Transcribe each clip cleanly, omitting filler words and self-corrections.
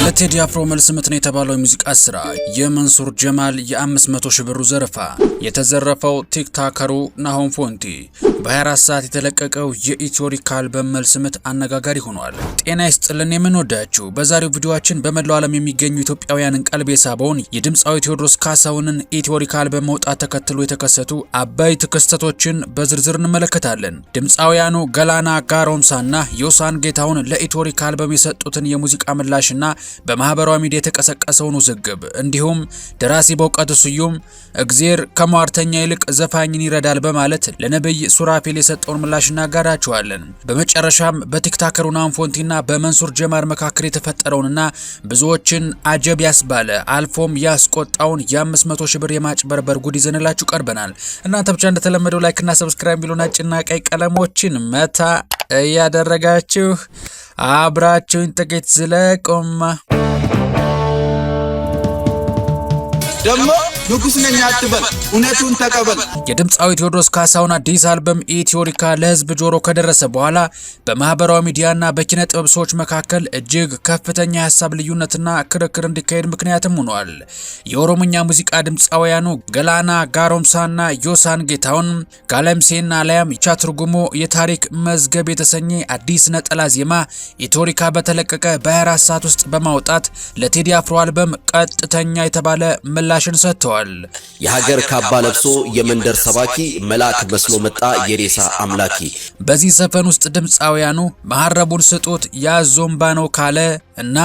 ለቴዲ አፍሮ መልስ ምት ነው የተባለው የሙዚቃ ስራ የመንሱር ጀማል የ500 ሺህ ብር ዘረፋ የተዘረፈው ቲክቶከሩ ናሆም ፎንቲ በ24 ሰዓት የተለቀቀው የኢትዮሪካ አልበም መልስ ምት አነጋጋሪ ሆኗል። ጤና ይስጥልን የምንወዳችሁ በዛሬው ቪዲዮአችን በመላው ዓለም የሚገኙ ኢትዮጵያውያንን ቀልብ የሳበውን የድምጻዊ ቴዎድሮስ ካሳሁንን ኢትዮሪካ አልበም መውጣት ተከትሎ የተከሰቱ አበይት ክስተቶችን በዝርዝር እንመለከታለን። ድምጻውያኑ ገላና ጋሮምሳና ዮሳን ጌታሁን ለኢትዮሪካ አልበም የሰጡትን የሙዚቃ ምላሽና በማህበራዊ ሚዲያ የተቀሰቀሰውን ውዝግብ እንዲሁም ደራሲ በእውቀቱ ስዩም እግዚአብሔር ከሟርተኛ ይልቅ ዘፋኝን ይረዳል በማለት ለነብይ ሱራፌል የሰጠውን ምላሽ እናጋራችኋለን። በመጨረሻም በቲክቶከሩ ናሆም ፎንቲና በመንሱር ጀማል መካከል የተፈጠረውንና ብዙዎችን አጀብ ያስባለ አልፎም ያስቆጣውን የ500 ሺህ ብር የማጭበርበር ጉድ ይዘንላችሁ ቀርበናል። እናንተ ብቻ እንደተለመደው ላይክ እና ሰብስክራይብ ቢሉና ጭና ቀይ ቀለሞችን መታ እያደረጋችሁ አብራችሁን ጥቂት ዝለቁማ። ደሞ ንጉስ ነኝ አትበል እውነቱን ተቀበል። የድምጻዊ ቴዎድሮስ ካሳሁን አዲስ አልበም ኢትዮሪካ ለህዝብ ጆሮ ከደረሰ በኋላ በማህበራዊ ሚዲያና በኪነ ጥበብ ሰዎች መካከል እጅግ ከፍተኛ የሀሳብ ልዩነትና ክርክር እንዲካሄድ ምክንያትም ሆኗል። የኦሮሞኛ ሙዚቃ ድምጻውያኑ ገላና ጋሮምሳና ዮሳን ጌታሁን ጋለምሴና አለያም ይቻ ትርጉሙ የታሪክ መዝገብ የተሰኘ አዲስ ነጠላ ዜማ ኢትዮሪካ በተለቀቀ በ24 ሰዓት ውስጥ በማውጣት ለቴዲ አፍሮ አልበም ቀጥተኛ የተባለ ምላሽን ሰጥተዋል። የሀገር ካባ ለብሶ የመንደር ሰባኪ መልአክ መስሎ መጣ የሬሳ አምላኪ። በዚህ ዘፈን ውስጥ ድምጻውያኑ መሐረቡን ስጡት ያዞምባ ነው ካለ እና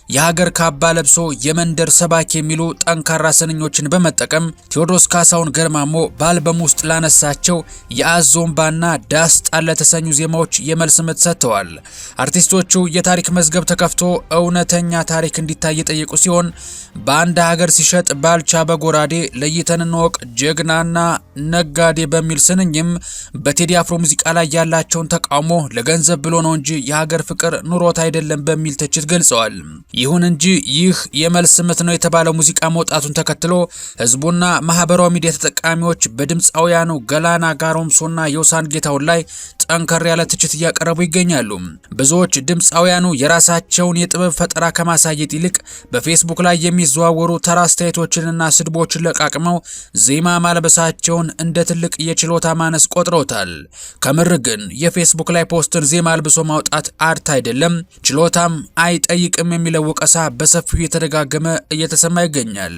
የሀገር ካባ ለብሶ የመንደር ሰባኪ የሚሉ ጠንካራ ስንኞችን በመጠቀም ቴዎድሮስ ካሳሁን ገርማሞ በአልበም ውስጥ ላነሳቸው የአዞምባና ዳስጣል ለተሰኙ ዜማዎች የመልስ ምት ሰጥተዋል። አርቲስቶቹ የታሪክ መዝገብ ተከፍቶ እውነተኛ ታሪክ እንዲታይ የጠየቁ ሲሆን በአንድ ሀገር ሲሸጥ ባልቻ በጎራዴ ለይተን እንወቅ ጀግናና ነጋዴ በሚል ስንኝም በቴዲ አፍሮ ሙዚቃ ላይ ያላቸውን ተቃውሞ ለገንዘብ ብሎ ነው እንጂ የሀገር ፍቅር ኑሮት አይደለም በሚል ትችት ገልጸዋል። ይሁን እንጂ ይህ የመልስ ምት ነው የተባለው ሙዚቃ መውጣቱን ተከትሎ ህዝቡና ማህበራዊ ሚዲያ ተጠቃሚዎች በድምጻውያኑ ገላና ጋሮምሶና ዮሳን ጌታሁን ላይ ጠንከር ያለ ትችት እያቀረቡ ይገኛሉ። ብዙዎች ድምጻውያኑ የራሳቸውን የጥበብ ፈጠራ ከማሳየት ይልቅ በፌስቡክ ላይ የሚዘዋወሩ ተራ አስተያየቶችንና ስድቦችን ለቃቅመው ዜማ ማልበሳቸውን እንደ ትልቅ የችሎታ ማነስ ቆጥረውታል። ከምር ግን የፌስቡክ ላይ ፖስትን ዜማ አልብሶ ማውጣት አርት አይደለም፣ ችሎታም አይጠይቅም የሚለው ወቀሳ በሰፊው የተደጋገመ እየተሰማ ይገኛል።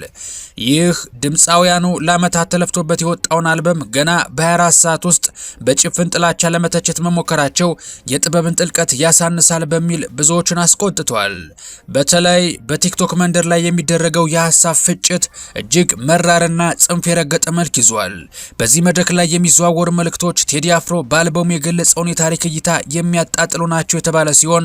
ይህ ድምጻውያኑ ለዓመታት ተለፍቶበት የወጣውን አልበም ገና በ24 ሰዓት ውስጥ በጭፍን ጥላቻ ለመተቸት መሞከራቸው የጥበብን ጥልቀት ያሳንሳል በሚል ብዙዎችን አስቆጥቷል። በተለይ በቲክቶክ መንደር ላይ የሚደረገው የሐሳብ ፍጭት እጅግ መራርና ጽንፍ የረገጠ መልክ ይዟል። በዚህ መድረክ ላይ የሚዘዋወሩ መልእክቶች ቴዲ አፍሮ በአልበሙ የገለጸውን የታሪክ እይታ የሚያጣጥሉ ናቸው የተባለ ሲሆን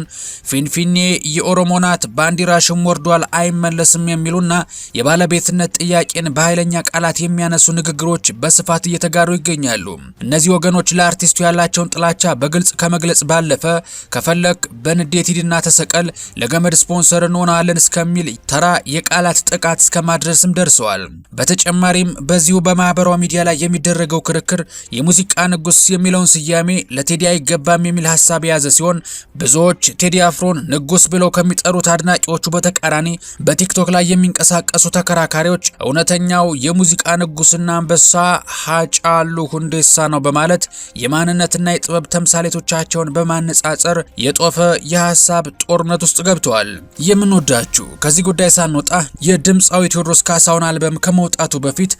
ፊንፊኔ የኦሮሞ ናት ባንዲራሽም ወርዷል አይመለስም የሚሉና የባለቤትነት ጥያቄን በኃይለኛ ቃላት የሚያነሱ ንግግሮች በስፋት እየተጋሩ ይገኛሉ። እነዚህ ወገኖች ለአርቲስቱ ያላቸውን ጥላቻ በግልጽ ከመግለጽ ባለፈ ከፈለክ በንዴት ሂድና ተሰቀል ለገመድ ስፖንሰር እንሆናለን እስከሚል ተራ የቃላት ጥቃት እስከማድረስም ደርሰዋል። በተጨማሪም በዚሁ በማህበራዊ ሚዲያ ላይ የሚደረገው ክርክር የሙዚቃ ንጉስ የሚለውን ስያሜ ለቴዲ አይገባም የሚል ሀሳብ የያዘ ሲሆን ብዙዎች ቴዲ አፍሮን ንጉስ ብለው ከሚጠሩት አድናቂዎቹ በተቃራኒ በቲክቶክ ላይ የሚንቀሳቀሱ ተከራካሪዎች እውነተኛው የሙዚቃ ንጉስና አንበሳ ሃጫሉ ሁንዴሳ ነው በማለት የማንነትና የጥበብ ተምሳሌቶቻቸውን በማነጻጸር የጦፈ የሐሳብ ጦርነት ውስጥ ገብተዋል። የምንወዳችሁ ከዚህ ጉዳይ ሳንወጣ የድምጻዊ ቴዎድሮስ ካሳሁን አልበም ከመውጣቱ በፊት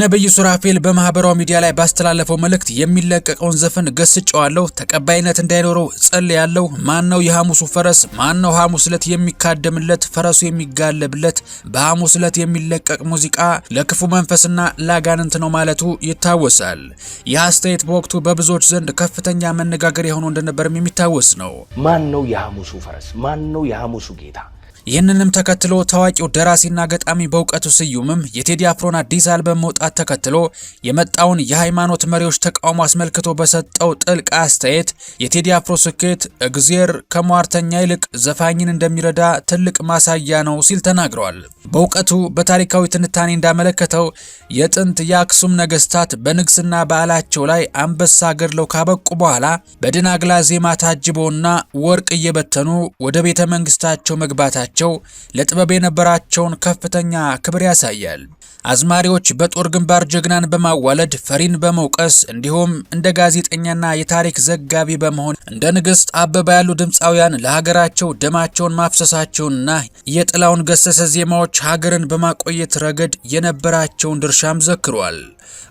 ነብይ ሱራፌል በማህበራዊ ሚዲያ ላይ ባስተላለፈው መልእክት የሚለቀቀውን ዘፈን ገስጨዋለሁ፣ ተቀባይነት እንዳይኖረው ጸልያለሁ፣ ማን ነው የሐሙሱ ፈረስ፣ ማን ነው ሐሙስ ዕለት የሚካደምለት ፈረሱ የሚጋለብለት፣ በሐሙስ ዕለት የሚለቀቅ ሙዚቃ ለክፉ መንፈስና ላጋንንት ነው ማለቱ ይታወሳል። ይህ አስተያየት በወቅቱ በብዙዎች ዘንድ ከፍተኛ መነጋገሪያ ሆኖ እንደነበርም የሚታወስ ነው። ማን ነው የሐሙሱ ፈረስ? ማን ነው የሐሙሱ ጌታ? ይህንንም ተከትሎ ታዋቂው ደራሲና ገጣሚ በእውቀቱ ስዩምም የቴዲ አፍሮን አዲስ አልበም መውጣት ተከትሎ የመጣውን የሃይማኖት መሪዎች ተቃውሞ አስመልክቶ በሰጠው ጥልቅ አስተያየት የቴዲ አፍሮ ስኬት እግዚአብሔር ከሟርተኛ ይልቅ ዘፋኝን እንደሚረዳ ትልቅ ማሳያ ነው ሲል ተናግሯል። በእውቀቱ በታሪካዊ ትንታኔ እንዳመለከተው የጥንት የአክሱም ነገስታት በንግስና በዓላቸው ላይ አንበሳ ገድለው ካበቁ በኋላ በድናግላ ዜማ ታጅበውና ወርቅ እየበተኑ ወደ ቤተ መንግስታቸው መግባታቸው ለጥበብ የነበራቸውን ከፍተኛ ክብር ያሳያል። አዝማሪዎች በጦር ግንባር ጀግናን በማዋለድ ፈሪን በመውቀስ እንዲሁም እንደ ጋዜጠኛና የታሪክ ዘጋቢ በመሆን እንደ ንግስት አበባ ያሉ ድምፃውያን ለሀገራቸው ደማቸውን ማፍሰሳቸውንና የጥላውን ገሰሰ ዜማዎች ሀገርን በማቆየት ረገድ የነበራቸውን ድርሻም ዘክሯል።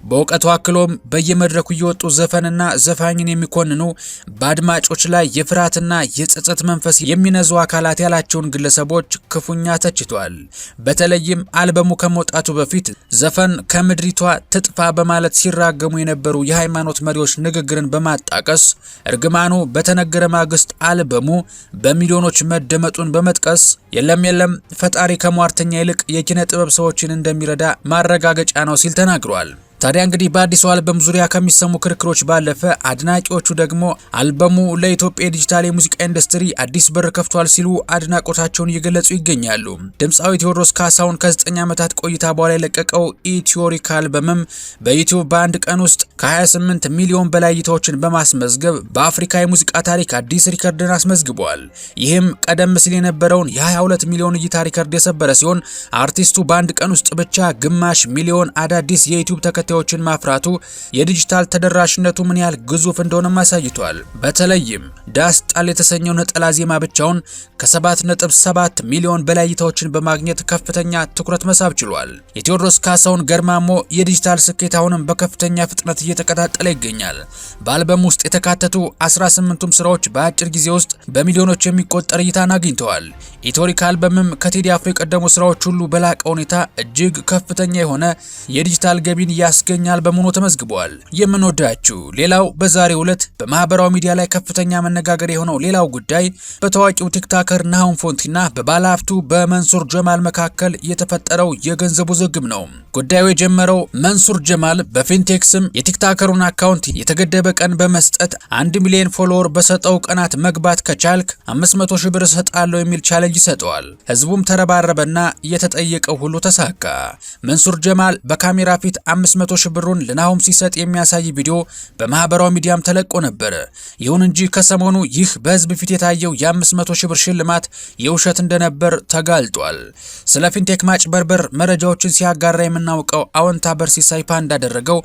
በእውቀቱ አክሎም በየመድረኩ እየወጡ ዘፈንና ዘፋኝን የሚኮንኑ በአድማጮች ላይ የፍርሃትና የጸጸት መንፈስ የሚነዙ አካላት ያላቸውን ግለሰቦች ክፉኛ ተችቷል። በተለይም አልበሙ ከመውጣቱ በፊት ዘፈን ከምድሪቷ ትጥፋ በማለት ሲራገሙ የነበሩ የሃይማኖት መሪዎች ንግግርን በማጣቀስ እርግማኑ በተነገረ ማግስት አልበሙ በሚሊዮኖች መደመጡን በመጥቀስ የለም ፈጣሪ ከሟርተኛ ይልቅ የኪነ ጥበብ ሰዎችን እንደሚረዳ ማረጋገጫ ነው ሲል ተናግሯል። ታዲያ እንግዲህ በአዲሱ አልበም ዙሪያ ከሚሰሙ ክርክሮች ባለፈ አድናቂዎቹ ደግሞ አልበሙ ለኢትዮጵያ ዲጂታል የሙዚቃ ኢንዱስትሪ አዲስ በር ከፍቷል ሲሉ አድናቆታቸውን እየገለጹ ይገኛሉ። ድምፃዊ ቴዎድሮስ ካሳሁን ከ9 ዓመታት ቆይታ በኋላ የለቀቀው ኢትዮሪካ አልበምም በዩቲዩብ በአንድ ቀን ውስጥ ከ28 ሚሊዮን በላይ እይታዎችን በማስመዝገብ በአፍሪካ የሙዚቃ ታሪክ አዲስ ሪከርድን አስመዝግቧል። ይህም ቀደም ሲል የነበረውን የ22 ሚሊዮን እይታ ሪከርድ የሰበረ ሲሆን አርቲስቱ በአንድ ቀን ውስጥ ብቻ ግማሽ ሚሊዮን አዳዲስ የዩቲዩብ ተከታዮችን ማፍራቱ የዲጂታል ተደራሽነቱ ምን ያህል ግዙፍ እንደሆነም አሳይቷል። በተለይም ዳስጣል የተሰኘው ነጠላ ዜማ ብቻውን ከ7.7 ሚሊዮን በላይ እይታዎችን በማግኘት ከፍተኛ ትኩረት መሳብ ችሏል። የቴዎድሮስ ካሳሁን ገርማሞ የዲጂታል ስኬት አሁንም በከፍተኛ ፍጥነት እየተቀጣጠለ ይገኛል። በአልበም ውስጥ የተካተቱ 18ቱም ስራዎች በአጭር ጊዜ ውስጥ በሚሊዮኖች የሚቆጠር እይታን አግኝተዋል። ኢትዮሪካ አልበምም ከቴዲ አፍሮ የቀደሙ ስራዎች ሁሉ በላቀ ሁኔታ እጅግ ከፍተኛ የሆነ የዲጂታል ገቢን ያስገኛል በመሆኑ ተመዝግቧል። የምንወዳችሁ ሌላው በዛሬው ዕለት በማህበራዊ ሚዲያ ላይ ከፍተኛ መነጋገር የሆነው ሌላው ጉዳይ በታዋቂው ቲክቶከር ናሆም ፎንቲና በባለሀብቱ በመንሱር ጀማል መካከል የተፈጠረው የገንዘብ ውዝግብ ነው። ጉዳዩ የጀመረው መንሱር ጀማል በፊንቴክ ስም የቲክቶከሩን አካውንት የተገደበ ቀን በመስጠት 1 ሚሊዮን ፎሎወር በሰጠው ቀናት መግባት ከቻልክ 500 ሺህ ብር እሰጣለሁ የሚል ቻሌንጅ ይሰጠዋል። ህዝቡም ተረባረበና የተጠየቀው ሁሉ ተሳካ። መንሱር ጀማል በካሜራ ፊት 500 ሺህ ብሩን ለናሆም ሲሰጥ የሚያሳይ ቪዲዮ በማህበራዊ ሚዲያም ተለቆ ነበር። ይሁን እንጂ ከሰሞኑ ይህ በህዝብ ፊት የታየው የ500 ሺህ ብር ሽልማት የውሸት እንደነበር ተጋልጧል። ስለ ፊንቴክ ማጭበርበር መረጃዎችን ሲያጋራ የምናውቀው አወንታ በርሲሳ ይፋ እንዳደረገው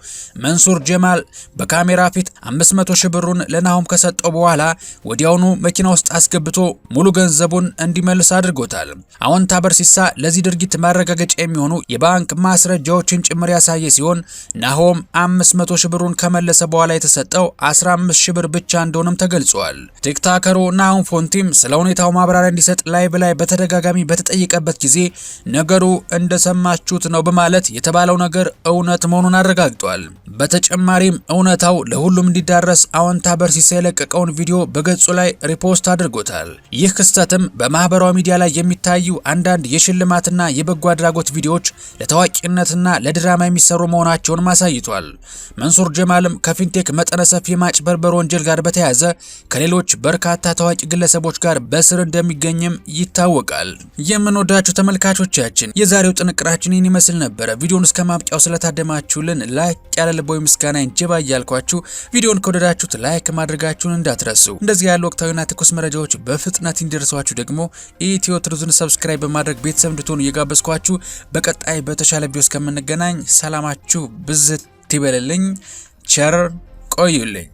መንሱር ጀማል በካሜራ ፊት 500 ሺህ ብሩን ለናሆም ከሰጠው በኋላ ወዲያውኑ መኪና ውስጥ አስገብቶ ሙሉ ገንዘቡን እንዲመልስ አድርጎታል። አወንታ በርሲሳ ለዚህ ድርጊት ማረጋገጫ የሚሆኑ የባንክ ማስረጃዎችን ጭምር ያሳየ ሲሆን ናሆም 500 ሺህ ብሩን ከመለሰ በኋላ የተሰጠው 15 ሺህ ብር ብቻ እንደሆነም ተገልጿል። ቲክቶከሩ ናሆም ፎንቲም ስለ ሁኔታው ማብራሪያ እንዲሰጥ ላይቭ ላይ በተደጋጋሚ በተጠየቀበት ጊዜ ነገሩ እንደሰማችሁት ነው በማለት የተባለው ነገር እውነት መሆኑን አረጋግጧል። በተጨማሪም እውነታው ለሁሉም እንዲዳረስ አወንታ በርሲሳ የለቀቀውን ቪዲዮ በገጹ ላይ ሪፖስት አድርጎታል። ይህ ክስተትም በማህበራዊ ሚዲያ ላይ የሚታዩ አንዳንድ የሽልማትና የበጎ አድራጎት ቪዲዮዎች ለታዋቂነትና ለድራማ የሚሰሩ መሆናቸውን አሳይቷል። መንሱር ጀማልም ከፊንቴክ መጠነ ሰፊ የማጭበርበር ወንጀል ጋር በተያያዘ ከሌሎች በርካታ ታዋቂ ግለሰቦች ጋር በስር እንደሚገኝም ይታወቃል። የምንወዳችሁ ተመልካቾቻችን የዛሬው ጥንቅራችን ይህን ይመስል ነበረ። ቪዲዮውን እስከ ማብቂያው ስለታደማችሁልን ላይክ ያለ ልባዊ ምስጋና እንጀባ እያልኳችሁ ቪዲዮውን ከወደዳችሁት ላይክ ማድረጋችሁን እንዳትረሱ። እንደዚህ ያሉ ወቅታዊና ትኩስ መረጃዎች በፍጥነት እንዲደርሷችሁ ደግሞ ኢትዮ ትሩዝን ሰብስክራይብ በማድረግ ቤተሰብ እንድትሆኑ እየጋበዝኳችሁ በቀጣይ በተሻለ ቪዲዮ እስከምንገናኝ ሰላማችሁ ብዝት ይበልልኝ። ቸር ቆዩልኝ።